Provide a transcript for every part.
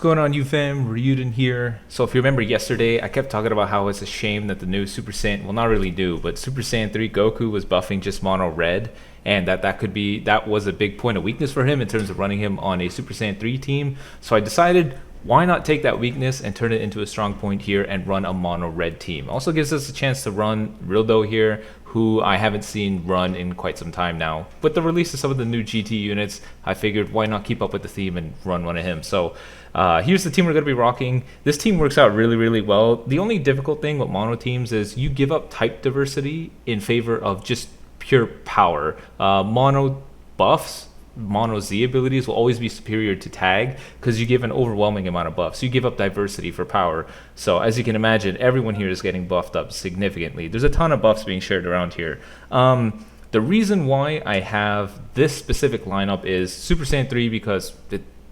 going on, you fam? Raiyuden here. So if you remember yesterday, I kept talking about how it's a shame that the new Super Saiyan, well, not really new, but Super Saiyan 3 Goku was buffing just mono red, and that was a big point of weakness for him in terms of running him on a Super Saiyan 3 team. So I decided, why not take that weakness and turn it into a strong point here and run a mono red team. Also gives us a chance to run Rildo here, who I haven't seen run in quite some time now. With the release of some of the new GT units, I figured why not keep up with the theme and run one of him. So here's the team we're going to be rocking. This team works out really, really well. The only difficult thing with mono teams is you give up type diversity in favor of just pure power. Mono buffs, mono Z abilities will always be superior to tag because you give an overwhelming amount of buffs. You give up diversity for power. So as you can imagine, everyone here is getting buffed up significantly. There's a ton of buffs being shared around here. The reason why I have this specific lineup is Super Saiyan 3 because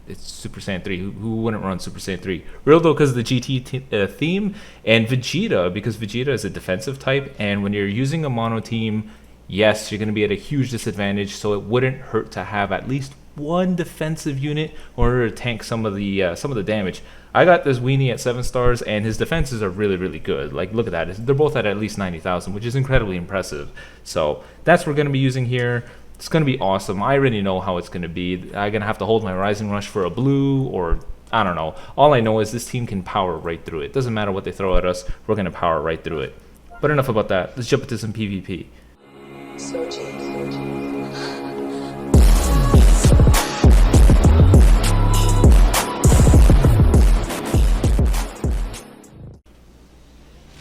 it's Super Saiyan 3. Who wouldn't run Super Saiyan 3? Rildo because of the GT theme, and Vegeta because Vegeta is a defensive type, and when you're using a mono team, yes, you're going to be at a huge disadvantage, so it wouldn't hurt to have at least one defensive unit in order to tank some of the damage. I got this weenie at 7 stars, and his defenses are really, really good. Like, look at that. They're both at least 90,000, which is incredibly impressive. So that's what we're going to be using here. It's going to be awesome. I already know how it's going to be. I'm going to have to hold my Rising Rush for a blue, or I don't know. All I know is this team can power right through it. Doesn't matter what they throw at us. We're going to power right through it. But enough about that. Let's jump into some PvP.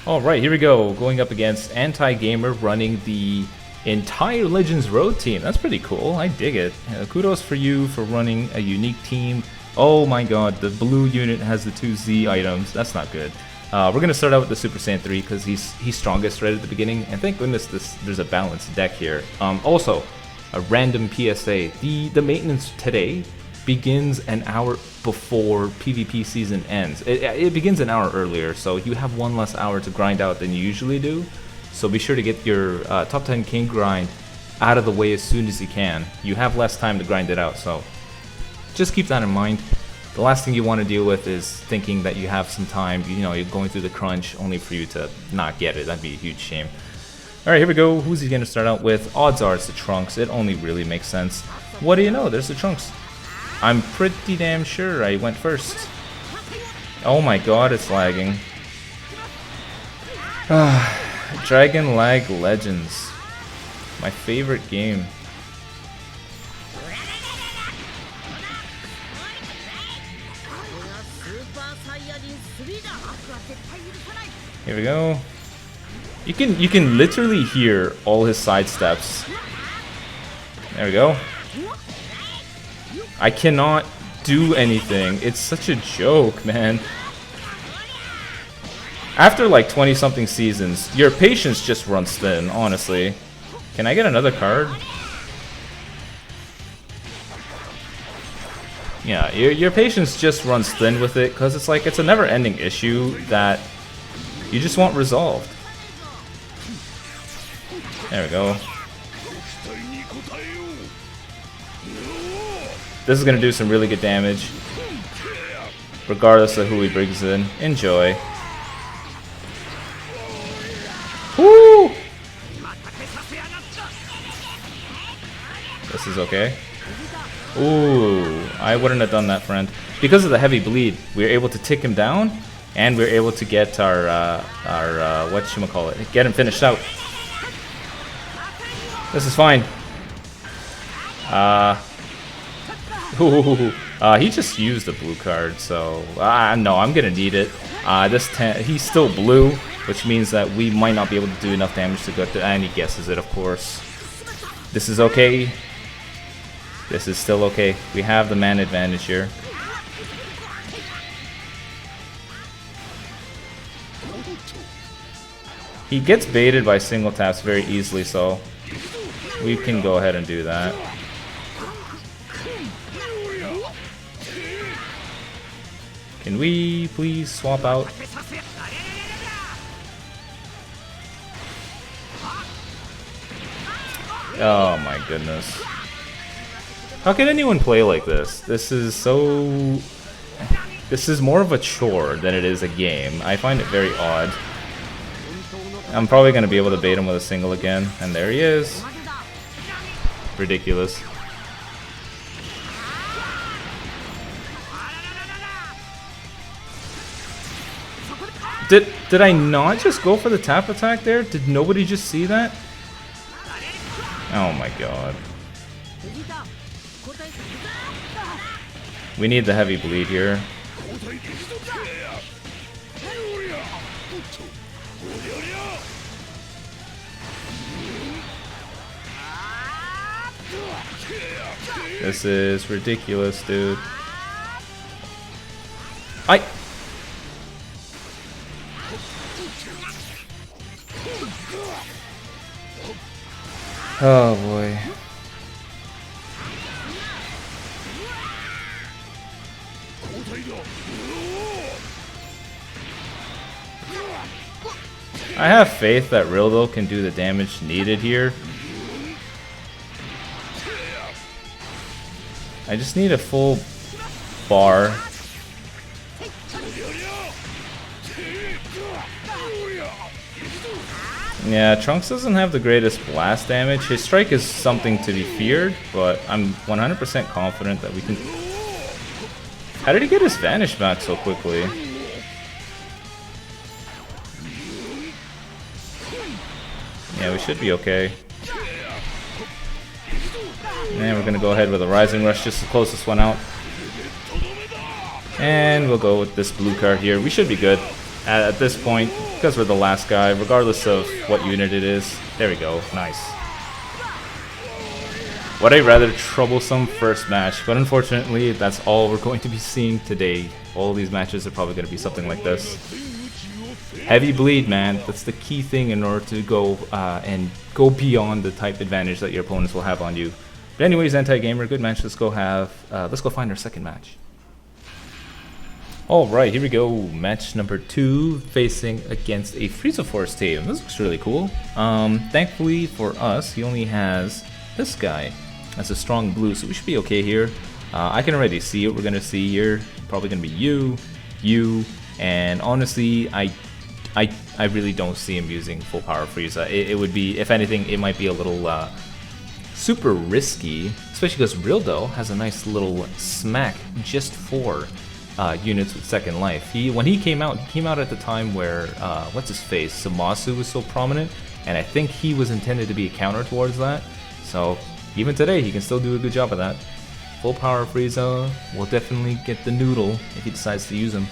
Alright, here we go. Going up against Anti-Gamer running the entire Legends Road team. That's pretty cool. I dig it. Kudos for you for running a unique team. Oh my god, the blue unit has the 2 Z items. That's not good. We're going to start out with the Super Saiyan 3 because he's strongest right at the beginning, and thank goodness there's a balanced deck here. Also, a random PSA. The maintenance today begins an hour before PvP season ends. It begins an hour earlier, so you have one less hour to grind out than you usually do. So be sure to get your top 10 king grind out of the way as soon as you can. You have less time to grind it out, so just keep that in mind. The last thing you want to deal with is thinking that you have some time, you're going through the crunch only for you to not get it. That'd be a huge shame. Alright, here we go. Who's he going to start out with? Odds are it's the Trunks. It only really makes sense. What do you know? There's the Trunks. I'm pretty damn sure I went first. Oh my god, it's lagging. Dragon Lag Legends. My favorite game. Here we go. You can literally hear all his side steps. There we go. I cannot do anything. It's such a joke, man. After like 20 something seasons, your patience just runs thin, honestly. Can I get another card? Yeah, your patience just runs thin with it because it's a never-ending issue that you just want resolved. There we go. This is going to do some really good damage, regardless of who he brings in. Enjoy. Woo! This is okay. Ooh, I wouldn't have done that, friend. Because of the heavy bleed, we were able to tick him down, and we were able to get our whatchamacallit, get him finished out. This is fine. He just used a blue card, so no, I'm gonna need it. He's still blue, which means that we might not be able to do enough damage to go through, and he guesses it, of course. This is okay. This is still okay. We have the man advantage here. He gets baited by single taps very easily, so we can go ahead and do that. Can we please swap out? Oh my goodness. How can anyone play like this? This is so... This is more of a chore than it is a game. I find it very odd. I'm probably going to be able to bait him with a single again. And there he is. Ridiculous. Did I not just go for the tap attack there? Did nobody just see that? Oh my god. We need the heavy bleed here. This is ridiculous, dude. Oh boy. I have faith that Raiyuden can do the damage needed here. I just need a full bar. Yeah, Trunks doesn't have the greatest blast damage. His strike is something to be feared, but I'm 100% confident that we can... How did he get his Vanish back so quickly? Yeah, we should be okay. And we're gonna go ahead with a Rising Rush just to close this one out. And we'll go with this blue card here. We should be good at this point, because we're the last guy, regardless of what unit it is. There we go, nice. What a rather troublesome first match, but unfortunately that's all we're going to be seeing today. All these matches are probably going to be something like this. Heavy bleed, man, that's the key thing in order to go and go beyond the type advantage that your opponents will have on you. But anyways, Anti-Gamer, good match. Let's go find our second match. Alright, here we go. Match number 2, facing against a Frieza Force team. This looks really cool. Thankfully for us, he only has this guy. That's a strong blue, so we should be okay here. I can already see what we're going to see here. Probably going to be you, and honestly, I really don't see him using full power Frieza. It would be, if anything, it might be a little super risky, especially because Raiyuden has a nice little smack just for units with second life. When he came out at the time where what's his face, Zamasu was so prominent, and I think he was intended to be a counter towards that. So even today, he can still do a good job of that. Full power Frieza will definitely get the noodle if he decides to use him.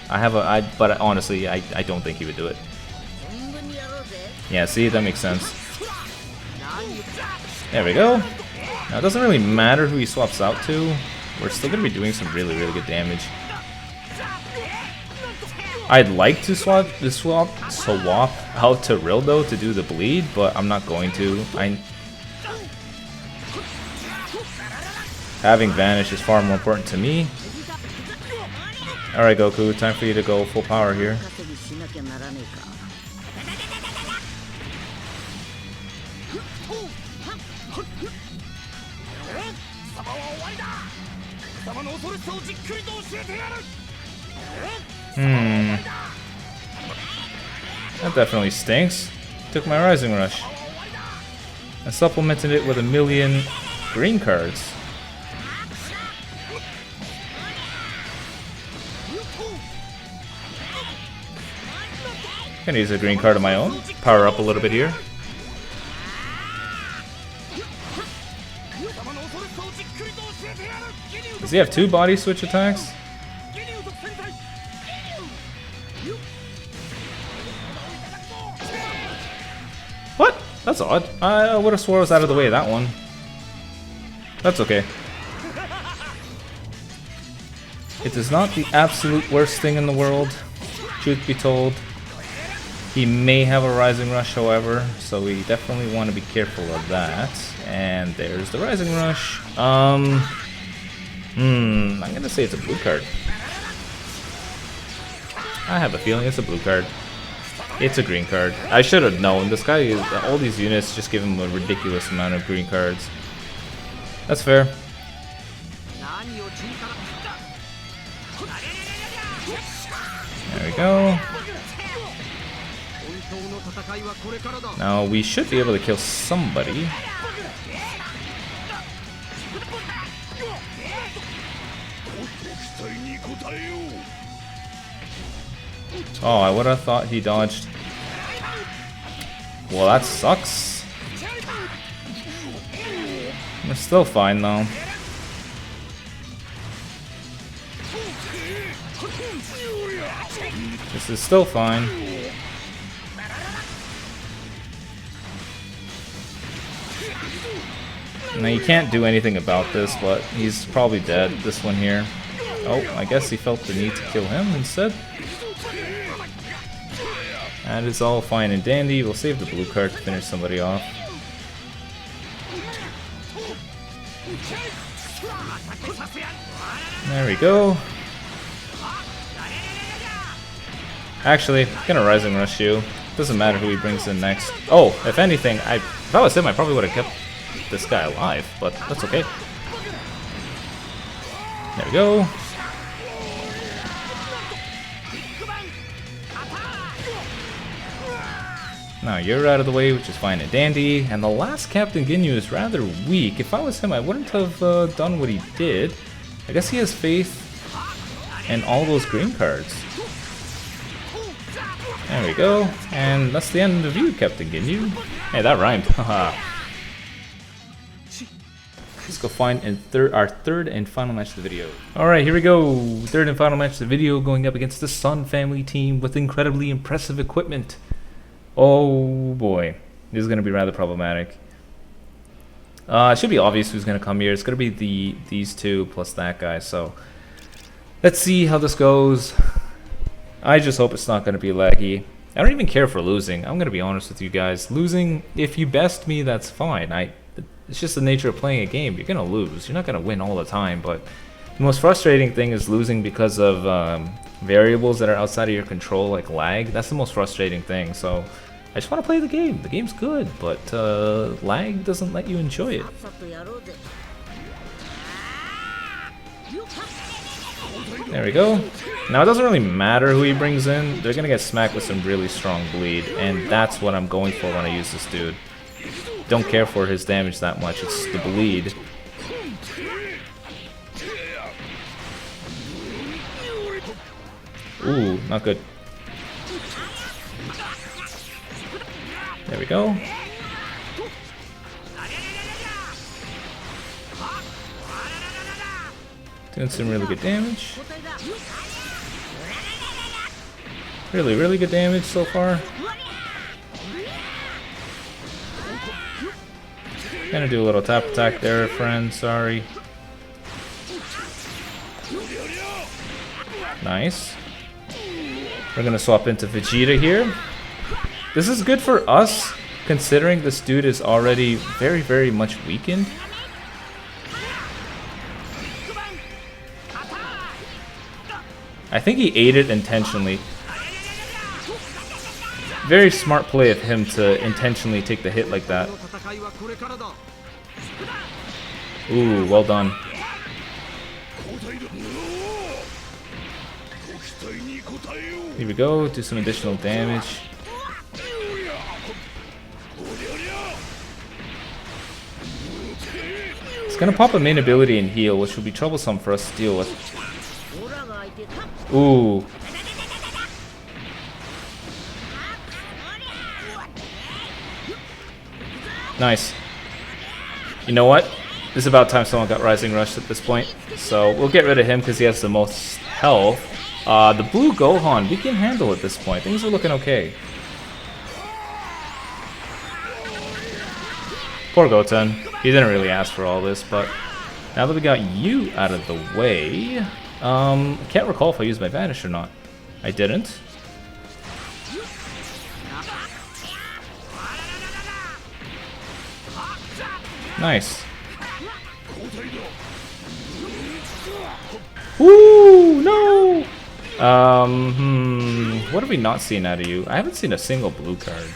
But honestly, I don't think he would do it. Yeah, see, that makes sense. There we go. Now it doesn't really matter who he swaps out to. We're still going to be doing some really good damage. I'd like to swap out to Raiyuden to do the bleed, but I'm not going to. Having Vanish is far more important to me. Alright Goku, time for you to go full power here. That definitely stinks. Took my Rising Rush. I supplemented it with 1,000,000 green cards. Gonna use a green card of my own. Power up a little bit here. Does he have 2 body switch attacks? What? That's odd. I would have swore I was out of the way of that one. That's okay. It is not the absolute worst thing in the world, truth be told. He may have a Rising Rush, however, so we definitely want to be careful of that. And there's the Rising Rush. I'm gonna say it's a blue card. I have a feeling it's a blue card. It's a green card. I should have known. This guy is, all these units just give him a ridiculous amount of green cards. That's fair. There we go. Now we should be able to kill somebody. Oh, I would have thought he dodged. Well, that sucks. We're still fine though. This is still fine. Now you can't do anything about this, but he's probably dead, this one here. Oh, I guess he felt the need to kill him instead. That is all fine and dandy. We'll save the blue card to finish somebody off. There we go. Actually, gonna Rising Rush you. Doesn't matter who he brings in next. Oh, if anything, if I was him, I probably would have kept this guy alive, but that's okay. There we go. Now you're out of the way, which is fine and dandy. And the last Captain Ginyu is rather weak. If I was him, I wouldn't have done what he did. I guess he has faith in all those green cards. There we go. And that's the end of you, Captain Ginyu. Hey, that rhymed. Haha. Let's go find our third and final match of the video. Alright, here we go. Third and final match of the video, going up against the Sun family team with incredibly impressive equipment. Oh boy, this is going to be rather problematic. It should be obvious who's going to come here. It's going to be these two plus that guy. So let's see how this goes. I just hope it's not going to be laggy. I don't even care for losing. I'm going to be honest with you guys. Losing, if you best me, that's fine. It's just the nature of playing a game. You're going to lose. You're not going to win all the time. But the most frustrating thing is losing because of variables that are outside of your control, like lag. That's the most frustrating thing. So I just want to play the game. The game's good, but lag doesn't let you enjoy it. There we go. Now it doesn't really matter who he brings in. They're going to get smacked with some really strong bleed, and that's what I'm going for when I use this dude. Don't care for his damage that much. It's the bleed. Ooh, not good. There we go. Doing some really good damage. Really good damage so far. Gonna do a little tap attack there, friend. Sorry. Nice. We're gonna swap into Vegeta here. This is good for us, considering this dude is already very much weakened. I think he ate it intentionally. Very smart play of him to intentionally take the hit like that. Ooh, well done. Here we go, do some additional damage. It's gonna pop a main ability and heal, which will be troublesome for us to deal with. Ooh. Nice. You know what? This is about time someone got Rising Rush at this point. So we'll get rid of him because he has the most health. The blue Gohan, we can handle at this point. Things are looking okay. Poor Goten. He didn't really ask for all this, but now that we got you out of the way, I can't recall if I used my Vanish or not. I didn't. Nice. Woo! No! What have we not seen out of you? I haven't seen a single blue card.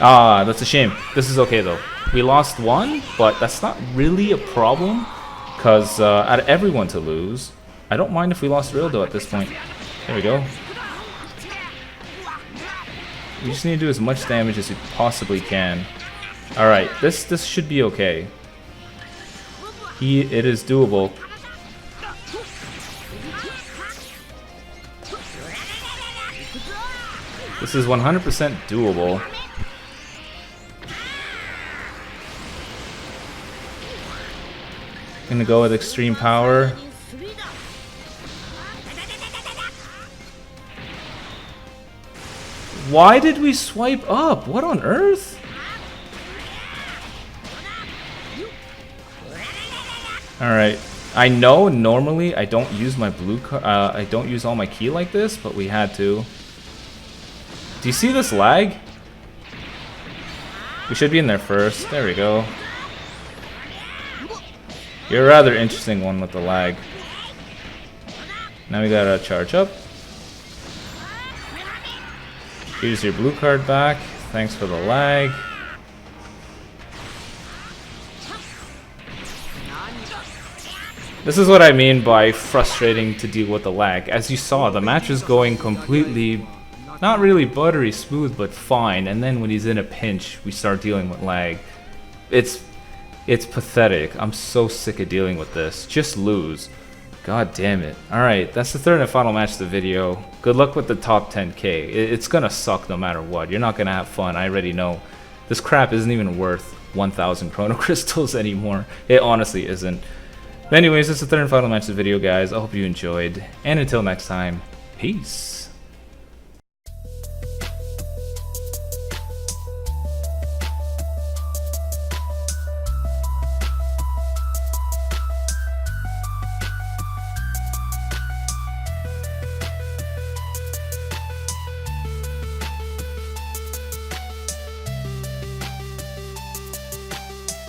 Ah, that's a shame. This is okay though. We lost one, but that's not really a problem Because out of everyone to lose, I don't mind if we lost Rildo at this point. There we go. We just need to do as much damage as we possibly can. Alright, this should be okay. It is doable. This is 100% doable. Gonna go with extreme power. Why did we swipe up? What on earth? Alright. I know normally I don't use my blue card. I don't use all my ki like this, but we had to. Do you see this lag? We should be in there first. There we go. You're a rather interesting one with the lag. Now we gotta charge up. Here's your blue card back. Thanks for the lag. This is what I mean by frustrating to deal with the lag. As you saw, the match is going completely, not really buttery smooth, but fine. And then when he's in a pinch, we start dealing with lag. It's pathetic. I'm so sick of dealing with this. Just lose. God damn it. Alright, that's the third and final match of the video. Good luck with the top 10k. It's gonna suck no matter what. You're not gonna have fun, I already know. This crap isn't even worth 1,000 Chrono Crystals anymore. It honestly isn't. But anyways, that's the third and final match of the video, guys. I hope you enjoyed. And until next time, peace.